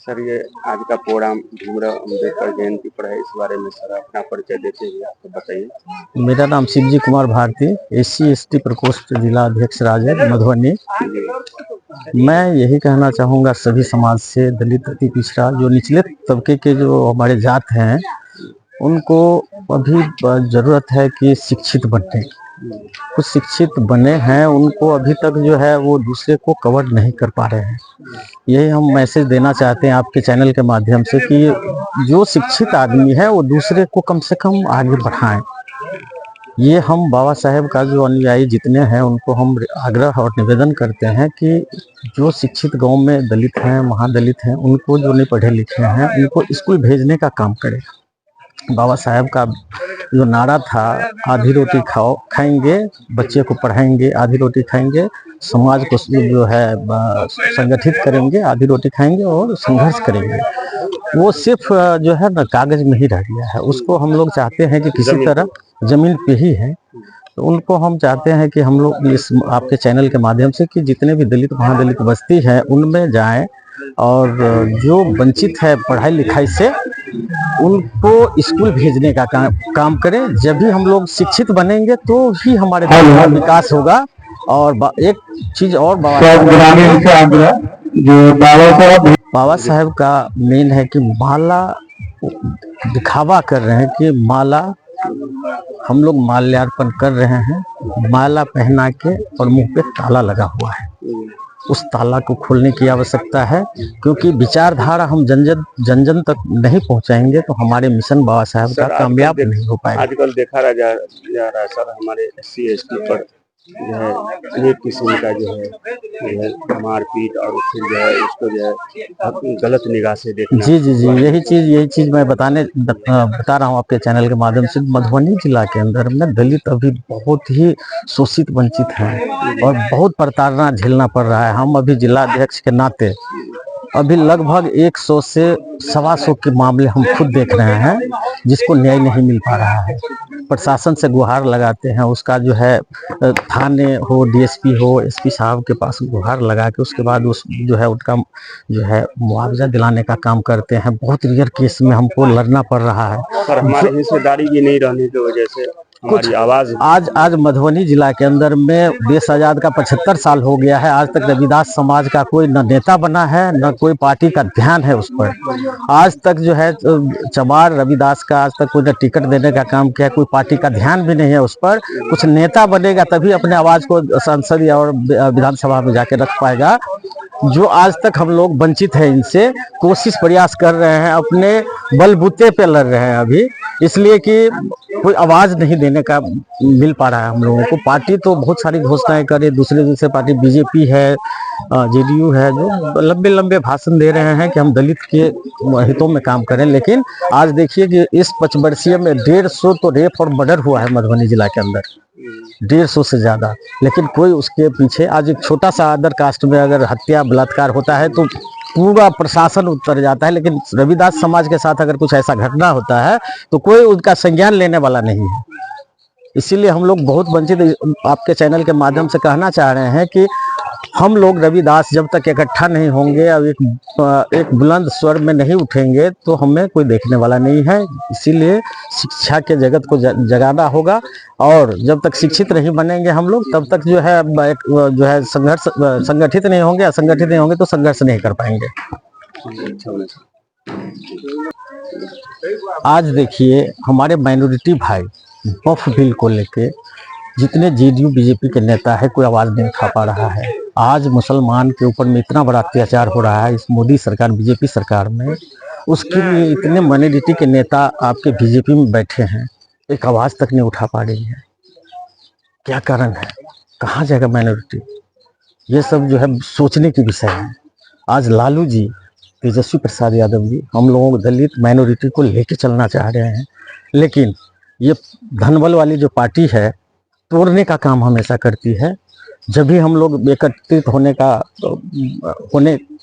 Sir ये आज का प्रोग्राम भीमराव अम्बेडकर जयंती पर है, इस बारे में सर अपना परिचय देते हुए आपको बताइए। मेरा नाम शिवजी कुमार भारती, SC/ST प्रकोष्ठ जिला अध्यक्ष राजद मधुबनी। मैं यही कहना चाहूँगा सभी समाज से, दलित अति पिछड़ा जो निचले तबके के जो हमारे जात हैं उनको अभी ज़रूरत है कि शिक्षित बनने की। कुछ शिक्षित बने हैं, उनको अभी तक जो है वो दूसरे को कवर नहीं कर पा रहे हैं। यही हम मैसेज देना चाहते हैं आपके चैनल के माध्यम से कि जो शिक्षित आदमी है वो दूसरे को कम से कम आगे बढ़ाएं। ये हम बाबा साहेब का जो अनुयायी जितने हैं उनको हम आग्रह और निवेदन करते हैं कि जो शिक्षित गांव में दलित हैं, महादलित हैं, उनको जो नहीं पढ़े लिखे हैं उनको स्कूल भेजने का काम करें। बाबा साहेब का जो नारा था, आधी रोटी खाएंगे, बच्चे को पढ़ाएंगे, आधी रोटी खाएंगे, समाज को जो है संगठित करेंगे, आधी रोटी खाएंगे और संघर्ष करेंगे, वो सिर्फ जो है ना कागज में ही रह गया है। उसको हम लोग चाहते हैं कि किसी तरह जमीन पे ही है। तो उनको हम चाहते हैं कि हम लोग इस आपके चैनल के माध्यम से कि जितने भी दलित महादलित बस्ती है उनमें जाएं और जो वंचित है पढ़ाई लिखाई से उनको स्कूल भेजने का काम करें। जब भी हम लोग शिक्षित बनेंगे तो ही हमारे देश का विकास होगा। और एक चीज और बाबा साहेब का मेन है कि माला दिखावा कर रहे हैं कि माला हम लोग माल्यार्पण कर रहे हैं, माला पहना के और मुंह पे ताला लगा हुआ है। उस ताला को खोलने की आवश्यकता है, क्योंकि विचारधारा हम जन जन तक नहीं पहुंचाएंगे तो हमारे मिशन बाबा साहब का कामयाब नहीं हो पाएगा। आजकल देखा जा रहा है सर, हमारे SC/ST पर जो है अनेक किस्म का जो है मारपीट और फिर जो है इसको जो है गलत निगाह से देखना। जी, यही चीज मैं बता रहा हूँ आपके चैनल के माध्यम से। मधुबनी जिला के अंदर में दलित अभी बहुत ही शोषित वंचित है और बहुत प्रताड़ना झेलना पड़ रहा है। हम अभी जिला अध्यक्ष के नाते अभी लगभग 100 से 125 के मामले हम खुद देख रहे हैं जिसको न्याय नहीं मिल पा रहा है। प्रशासन से गुहार लगाते हैं, उसका जो है थाने हो, DSP हो, SP साहब के पास गुहार लगा के उसके बाद उस जो है उनका जो है मुआवजा दिलाने का काम करते हैं। बहुत रेयर केस में हमको लड़ना पड़ रहा है। पर हमारी हिस्सेदारी भी नहीं रहने की वजह से कुछ आवाज आज मधुबनी जिला के अंदर में देश आजाद का 75 साल हो गया है। आज तक रविदास समाज का कोई न नेता बना है, न कोई पार्टी का ध्यान है उस पर। आज तक जो है चमार रविदास का आज तक कोई न टिकट देने का काम किया, कोई पार्टी का ध्यान भी नहीं है उस पर। कुछ नेता बनेगा तभी अपने आवाज को संसद और विधानसभा में जाके रख पाएगा। जो आज तक हम लोग वंचित है, इनसे कोशिश प्रयास कर रहे हैं, अपने बलबूते पे लड़ रहे हैं अभी, इसलिए कि कोई आवाज नहीं देने का मिल पा रहा है हम लोगों को। पार्टी तो बहुत सारी घोषणाएं करे, दूसरे पार्टी BJP है, JDU है, जो लंबे लंबे भाषण दे रहे हैं कि हम दलित के हितों में काम करें। लेकिन आज देखिए कि इस 5 वर्षीय में 150 तो रेप और मर्डर हुआ है मधुबनी जिला के अंदर, 150 से ज्यादा। लेकिन कोई उसके पीछे, आज एक छोटा सा अदर कास्ट में अगर हत्या बलात्कार होता है तो पूरा प्रशासन उतर जाता है। लेकिन रविदास समाज के साथ अगर कुछ ऐसा घटना होता है तो कोई उनका संज्ञान लेने वाला नहीं है। इसीलिए हम लोग बहुत वंचित आपके चैनल के माध्यम से कहना चाह रहे हैं कि हम लोग रविदास जब तक इकट्ठा नहीं होंगे और एक बुलंद स्वर में नहीं उठेंगे तो हमें कोई देखने वाला नहीं है। इसीलिए शिक्षा के जगत को जगाना होगा, और जब तक शिक्षित नहीं बनेंगे हम लोग तब तक जो है संघर्ष संगठित नहीं होंगे। असंगठित नहीं होंगे तो संघर्ष नहीं कर पाएंगे। आज देखिए हमारे माइनॉरिटी भाई वक्फ बिल को लेके जितने JDU BJP के नेता है कोई आवाज नहीं उठा पा रहा है। आज मुसलमान के ऊपर में इतना बड़ा अत्याचार हो रहा है इस मोदी सरकार BJP सरकार में, उसके लिए इतने माइनॉरिटी के नेता आपके BJP में बैठे हैं, एक आवाज तक नहीं उठा पा रही है। क्या कारण है, कहाँ जाएगा माइनॉरिटी? ये सब जो है सोचने की विषय है। आज लालू जी, तेजस्वी प्रसाद यादव जी हम लोगों को दलित माइनॉरिटी को लेके चलना चाह रहे हैं, लेकिन ये धनबल वाली जो पार्टी है तोड़ने का काम हमेशा करती है। जब भी हम लोग एकत्रित होने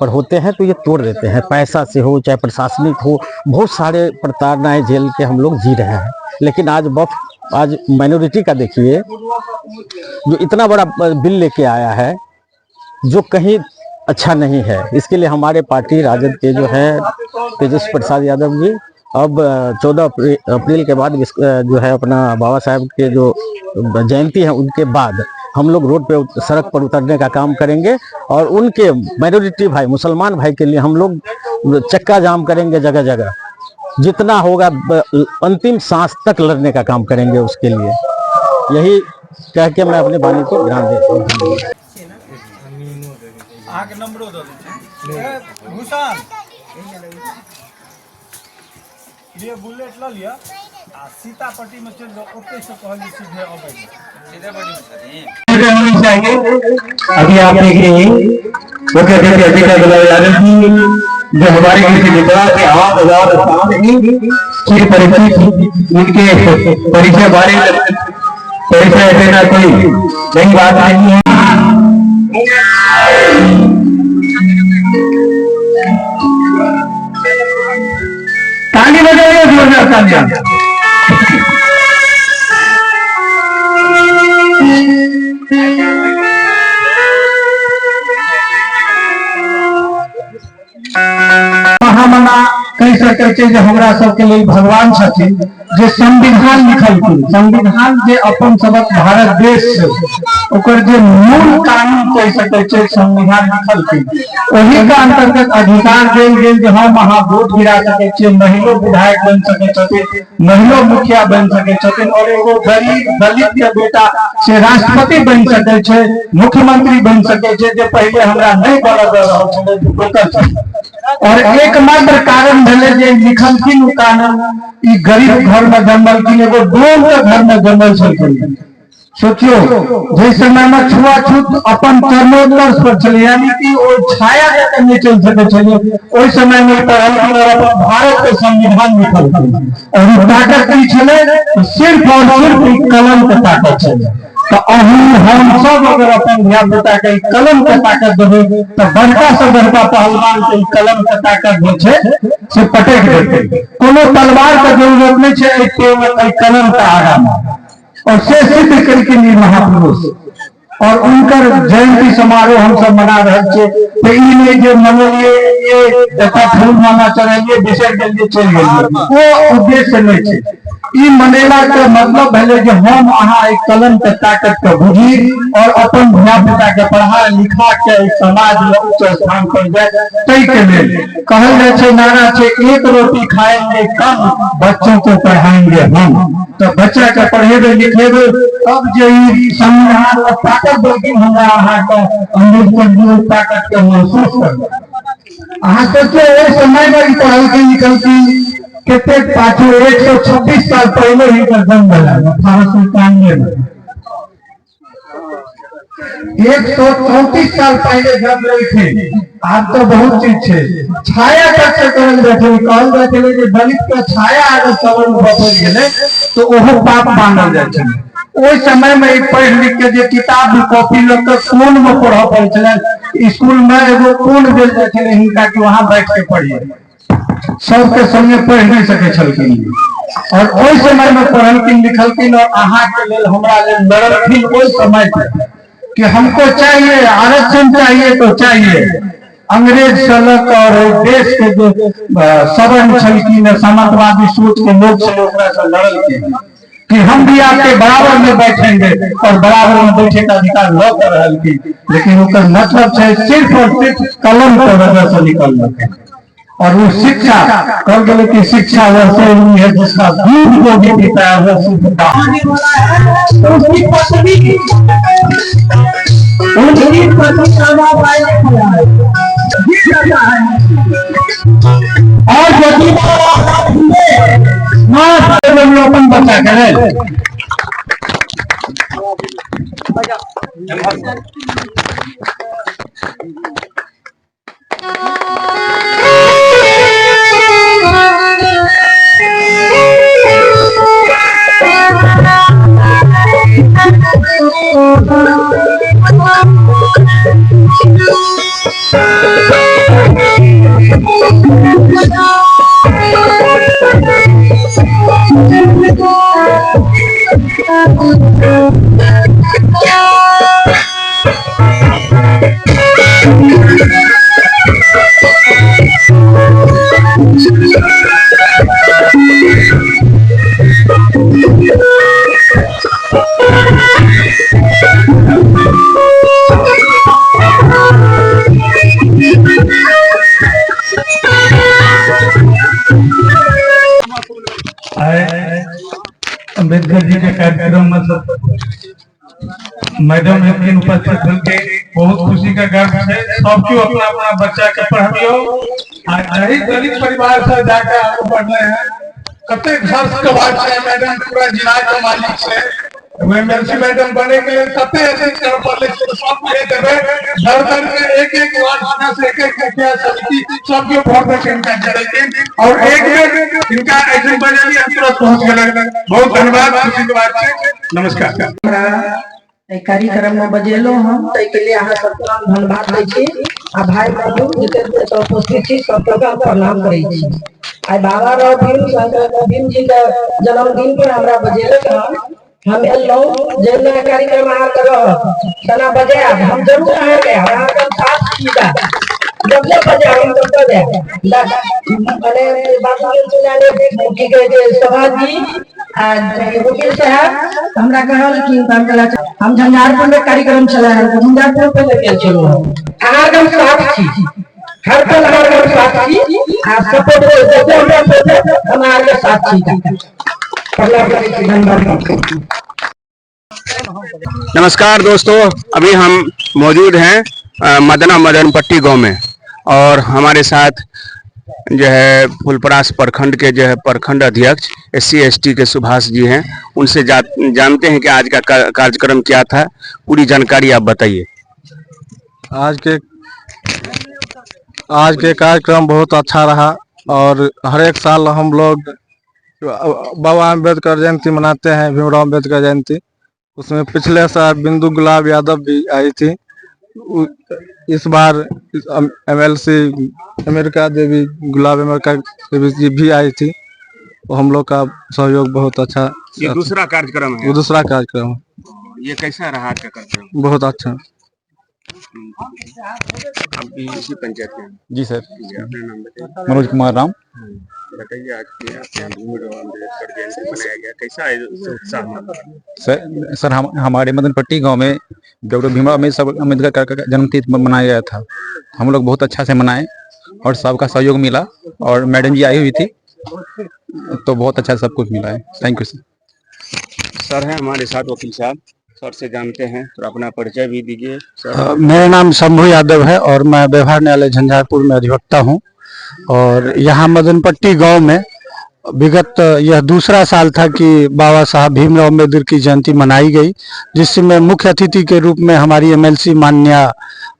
पर होते हैं तो ये तोड़ देते हैं, पैसा से हो चाहे प्रशासनिक हो। बहुत सारे प्रताड़नाएं झेल के हम लोग जी रहे हैं। लेकिन आज माइनॉरिटी का देखिए जो इतना बड़ा बिल लेके आया है, जो कहीं अच्छा नहीं है। इसके लिए हमारे पार्टी राजद के जो है तेजस्वी प्रसाद यादव जी अब 14 अप्रैल के बाद जो है अपना बाबा साहब के जो जयंती है उनके बाद हम लोग रोड पे सड़क पर उतरने का काम करेंगे और उनके माइनॉरिटी भाई मुसलमान भाई के लिए हम लोग चक्का जाम करेंगे, जगह जगह जितना होगा अंतिम सांस तक लड़ने का काम करेंगे उसके लिए। यही कह के मैं अपनी वाणी को विराम देता हूँ। ये बुलेट ला लिया आ सीतापट्टी में चल जाओ, ओते से कहली सीधे अबै सीतापट्टी में चाहिए। अभी आप देखेंगे मुख्य अतिथि अधिकारी जो हमारे किसी विद्वान के आवाज आवाज नहीं परिचित उनके परिचय बारे परिचय देना कोई नई बात नहीं है। ताली बजाइए, जोरदार तालियां। महामना कह सकै छै जे हमरा सबके लेल भगवान छथिन, जे संविधान लिखलखिन। संविधान जे अपन सबक भारत देश ओकर जे मूल कानून कह सकै छै संविधान लिखलखिन। ओही का अंतर्गत अधिकार देल गेल जे हम अहाँ वोट गिरा सकै छियै, महिलो विधायक बन सकै छथिन, महिलो मुखिया बन सकै छथिन और एगो गरीब दलित के बेटा से राष्ट्रपति बन सकै छै, मुख्यमंत्री बन सकै छै, जे पहले हमरा नहीं बनल रहल छलै। और एकमात्र कारण भेले जे लिखलखिन उ कानून ई गरीब घर में जन्मलखिन, एगो डोम के घर में जन्मल छलखिन। सोचियो जे समय में छुआछूत अपन चरमोत्कर्ष पर चले, यानी कि वो छाया जैसे नहीं चल सके छले। ओई समय में पढ़लखिन और अपन भारत के संविधान लिखलखिन और ताकत की छले सिर्फ और सिर्फ कलम के ताकत छले। तो हम सब अगर अपन धिया पुता के कलम के ताकत देवे तो बड़का से बड़का पहलवान के कलम के ताकत जो है से पटक देते। कोनो तलवार के जरूरत नहीं है कलम का आगा में। और से सिद्ध करके महापुरुष और उनकर जयंती समारोह हम सब मना रहे थे। तो इनमें जो मनोलिए ये देखा फूल माला चढ़ेलिए विसर्जन के चल गए, वो उद्देश्य नहीं थे। ई मनेला के मतलब भले जो हम अहाँ एक कलम के ताकत के बुझी और अपन धिया पुता के पढ़ा लिखा के समाज में उच्च स्थान पर जाए, तय के लेल कहल जाए छे नारा छे एक रोटी खाएंगे कम, बच्चों को पढ़ाएंगे हम। तो बच्चा के पढ़ेबे लिखेबे अब जो संविधान और ताकत देगी हमरा अहाँ के अंदर ताकत के महसूस करबे। अहाँ सोचिए ओइ समय में पढ़ल के निकल की कितने पाछू 126 साल पहले ही जन्म भेला 1891 में। 134 साल पहले जन्म थे। आज तो बहुत चीज है। छाया तक से कहल बैठे कहल बैठे जे दलित के छाया अगर सवन बदल गेले तो ओहो पाप मानल जाय छे। ओइ समय में पढ़ लिख के जे किताब कॉपी लग के कोन में पढ़ा पड़े छले, स्कूल में एगो कोन देल जाय छले हिनका कि वहां बैठ के पढ़िए। सबके संगे पढ़ नहीं सके छलखिन और ओइ समय में पढ़लखिन लिखलखिन और अहाँ के लेल हमरा लेल लड़लखिन ओइ समय पे कि हमको चाहिए आरक्षण, चाहिए तो चाहिए। अंग्रेज सलक और देश के जो सवर्ण छलखिन सामंतवादी सोच के लोग छले ओकरा से लड़लखिन कि हम भी आपके बराबर में बैठेंगे और बराबर में बैठे का अधिकार न कर रहलखिन। लेकिन ओकर मतलब है सिर्फ और सिर्फ कलम के वजह से निकल रखे। और वो शिक्षा कल गए कि शिक्षा वैसे हुई है जिसका दूध को भी पीता है वो शुद्धता। और यदि अपन बच्चा करे Yeah. अम्बेडकर जी के कार्यक्रम में सब मैडम लेकिन उपस्थित होंगे, बहुत खुशी का गर्व है। सब क्यों अपना अपना बच्चा के पढ़ाइयो, यही गरीब परिवार से जाकर आगे बढ़ रहे हैं। कते वर्ष के बाद से मैडम पूरा जिला के मालिक से एमएलसी मैडम बने के लिए कते ऐसे कर पड़े सब ले देवे दर दर में एक वार्ड से एक मुखिया समिति सब के वोट में इनका चलेगी और एक इनका ऐसे बने भी तुरंत पहुंच गए। बहुत धन्यवाद, खुशी की बात है। नमस्कार। कार्यक्रम में बजेलो हम तै के लिए अहाँ सबके धन्यवाद दै छी आ भाई बहिन जते तो उपस्थित छी सबके प्रणाम करै छी। आइ बाबा राव भीम जी के जन्मदिन पर हमरा बजेले हम एलो जेना कार्यक्रम अहाँ करो तना बजे हम जरूर अहाँ के हमरा के साथ कीदा जब बजे हम तो बजे अरे बाबा चलाने की के सभा जी वकील साहब हमरा कहल कि हम झंझारपुर में कार्यक्रम चला है, झंझारपुर पे लेके चलो हम साथ छी हर पल हमारे साथ छी आ सपोर्ट जब हमारे साथ छी। नमस्कार दोस्तों, अभी हम मौजूद हैं मदनपट्टी गांव में और हमारे साथ जो है फुलपरास प्रखंड के जो है प्रखंड अध्यक्ष SC/ST के सुभाष जी हैं। उनसे जानते हैं कि आज का कार्यक्रम क्या था, पूरी जानकारी आप बताइए। आज के कार्यक्रम बहुत अच्छा रहा और हर एक साल हम लोग बाबा अम्बेडकर जयंती मनाते हैं, भीमराव अम्बेडकर जयंती। उसमें पिछले साल बिंदु गुलाब यादव भी आई थी, इस बार MLC अमेरिका देवी गुलाब अमेरिका देवी जी भी आई थी। हम लोग का सहयोग बहुत अच्छा। ये दूसरा कार्यक्रम है? दूसरा कार्यक्रम। ये कैसा रहा आपका कार्यक्रम? बहुत अच्छा। आप भी इसी पंचायत के? जी सर। अपना नाम बताइए। मनोज कुमार राम। बताइए आज के भीमराव अम्बेडकर जयंती मनाया गया, कैसा उत्साह? सर हमारे मदनपट्टी गांव में डॉक्टर भीमराव अम्बेडकर का जन्मदिन मनाया गया था। हम लोग बहुत अच्छा से मनाए और सबका सहयोग मिला और मैडम जी आई हुई थी तो बहुत अच्छा सब कुछ मिला है। Thank you sir. सर है हमारे साथ वकील साहब, सर से जानते हैं तो अपना परिचय भी दीजिए सर। मेरा नाम शंभू यादव है और मैं व्यवहार न्यायालय झंझारपुर में अधिवक्ता हूं और यहाँ मदनपट्टी गांव में विगत यह दूसरा साल था कि बाबा साहब भीमराव अम्बेडकर की जयंती मनाई गई, जिसमें मुख्य अतिथि के रूप में हमारी MLC माननीय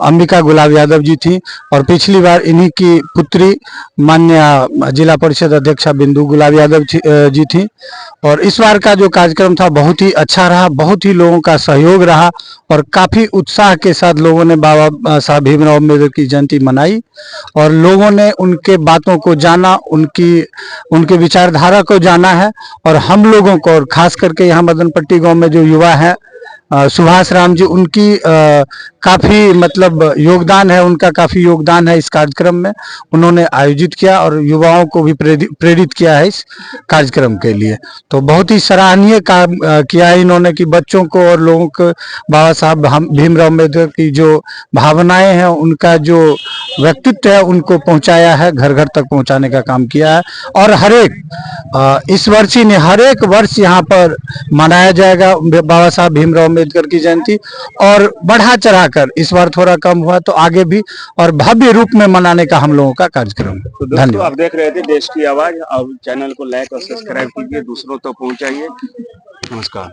अंबिका गुलाब यादव जी थी और पिछली बार इन्हीं की पुत्री माननीय जिला परिषद अध्यक्षा बिंदु गुलाब यादव जी थी। और इस बार का जो कार्यक्रम था बहुत ही अच्छा रहा, बहुत ही लोगों का सहयोग रहा और काफ़ी उत्साह के साथ लोगों ने बाबा साहब भीमराव अम्बेडकर की जयंती मनाई और लोगों ने उनके बातों को जाना, उनके विचारधारा को जाना है। और हम लोगों को और खास करके यहाँ मदनपट्टी गांव में जो युवा हैं सुभाष राम जी, उनकी काफ़ी मतलब योगदान है, उनका काफ़ी योगदान है इस कार्यक्रम में। उन्होंने आयोजित किया और युवाओं को भी प्रेरित किया है इस कार्यक्रम के लिए। तो बहुत ही सराहनीय काम किया है इन्होंने कि बच्चों को और लोगों को बाबा साहब भीमराव अम्बेडकर की जो भावनाएं हैं, उनका जो व्यक्तित्व है, उनको पहुंचाया है, घर घर तक पहुंचाने का काम किया है। और इस वर्ष ही नहीं, हर एक वर्ष यहाँ पर मनाया जाएगा बाबा साहब भीमराव अम्बेडकर की जयंती और बढ़ा चढ़ाकर, इस बार थोड़ा कम हुआ तो आगे भी और भव्य रूप में मनाने का हम लोगों का कार्यक्रम। तो दोस्तों आप देख रहे थे देश की आवाज, और चैनल को लाइक और सब्सक्राइब कीजिए, दूसरों तक पहुंचाइए। नमस्कार।